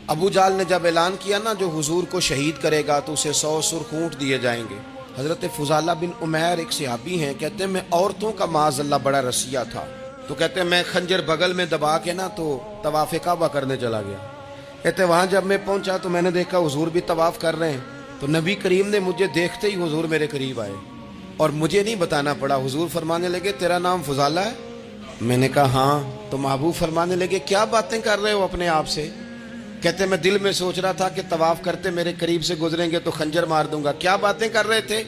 ابو جال نے جب اعلان کیا نا جو حضور کو شہید کرے گا تو اسے 100 سرخ اونٹ دیے جائیں گے. حضرت فضالہ بن عمیر ایک صحابی ہیں، کہتے ہیں میں عورتوں کا معاذ اللہ بڑا رسیہ تھا، تو کہتے ہیں میں خنجر بغل میں دبا کے نا تو طواف کعبہ کرنے چلا گیا. کہتے ہیں وہاں جب میں پہنچا تو میں نے دیکھا حضور بھی طواف کر رہے ہیں، تو نبی کریم نے مجھے دیکھتے ہی حضور میرے قریب آئے اور مجھے نہیں بتانا پڑا. حضور فرمانے لگے تیرا نام فضالہ ہے؟ میں نے کہا ہاں. تو محبوب فرمانے لگے کیا باتیں کر رہے ہو اپنے آپ سے؟ کہتے میں دل میں سوچ رہا تھا کہ طواف کرتے میرے قریب سے گزریں گے تو خنجر مار دوں گا. کیا باتیں کر رہے تھے؟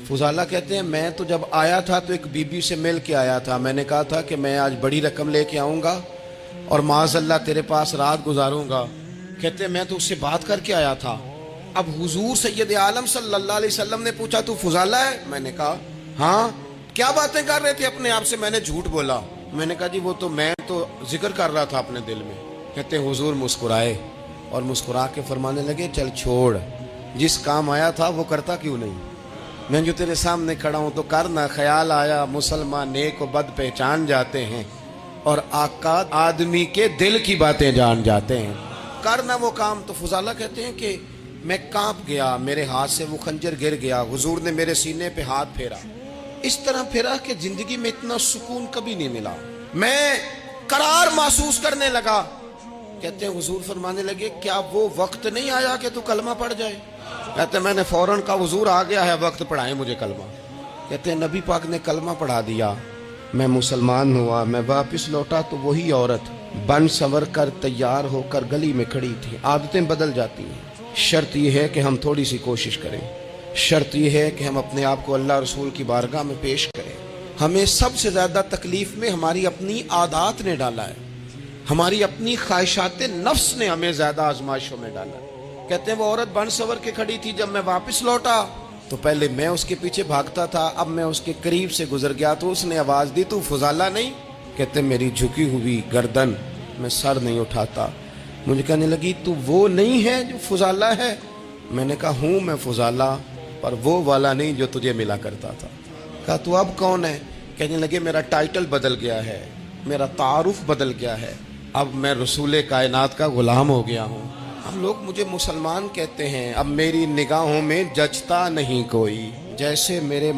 فضالہ کہتے ہیں میں تو جب آیا تھا تو ایک بی بی سے مل کے آیا تھا، میں نے کہا تھا کہ میں آج بڑی رقم لے کے آؤں گا اور معاذ اللہ تیرے پاس رات گزاروں گا. کہتے ہیں میں تو اس سے بات کر کے آیا تھا. اب حضور سید عالم صلی اللہ علیہ وسلم نے پوچھا تو فضالہ ہے؟ میں نے کہا ہاں. کیا باتیں کر رہے تھے اپنے آپ سے؟ میں نے جھوٹ بولا. میں نے کہا جی وہ تو میں تو ذکر کر رہا تھا اپنے دل میں. کہتے ہیں حضور مسکرائے اور مسکرا کے فرمانے لگے چل چھوڑ، جس کام آیا تھا وہ کرتا کیوں نہیں؟ میں جو تیرے سامنے کھڑا ہوں تو کرنا. خیال آیا مسلمان نیک و بد پہچان جاتے ہیں اور آقا آدمی کے دل کی باتیں جان جاتے ہیں. کرنا وہ کام. تو فضالہ کہتے ہیں کہ میں کانپ گیا، میرے ہاتھ سے وہ خنجر گر گیا. حضور نے میرے سینے پہ ہاتھ پھیرا، اس طرح پھیرا کہ زندگی میں اتنا سکون کبھی نہیں ملا. میں قرار محسوس کرنے لگا. کہتے ہیں حضور فرمانے لگے کیا وہ وقت نہیں آیا کہ تو کلمہ پڑھ جائے؟ کہتے ہیں میں نے فوراً کہا حضور آ گیا ہے وقت، پڑھائیں مجھے کلمہ. کہتے ہیں نبی پاک نے کلمہ پڑھا دیا، میں مسلمان ہوا. میں واپس لوٹا تو وہی عورت بن سور کر تیار ہو کر گلی میں کھڑی تھی. عادتیں بدل جاتی ہیں. شرط یہ ہے کہ ہم تھوڑی سی کوشش کریں. شرط یہ ہے کہ ہم اپنے آپ کو اللہ رسول کی بارگاہ میں پیش کریں. ہمیں سب سے زیادہ تکلیف میں ہماری اپنی عادات نے ڈالا ہے، ہماری اپنی خواہشات نفس نے ہمیں زیادہ آزمائشوں میں ڈالا ہے. کہتے ہیں وہ عورت بن سور کے کھڑی تھی. جب میں واپس لوٹا تو پہلے میں اس کے پیچھے بھاگتا تھا، اب میں اس کے قریب سے گزر گیا تو اس نے آواز دی تو فضالہ نہیں؟ کہتے ہیں میری جھکی ہوئی گردن، میں سر نہیں اٹھاتا. مجھے کہنے لگی تو وہ نہیں ہے جو فضالہ ہے؟ میں نے کہا ہوں میں فضالہ، پر وہ والا نہیں جو تجھے ملا کرتا تھا. کہا تو اب کون ہے؟ کہنے لگے میرا ٹائٹل بدل گیا ہے، میرا تعارف بدل گیا ہے، اب میں رسول کائنات کا غلام ہو گیا ہوں. اب لوگ مجھے مسلمان کہتے ہیں. اب میری نگاہوں میں جچتا نہیں کوئی، جیسے میرے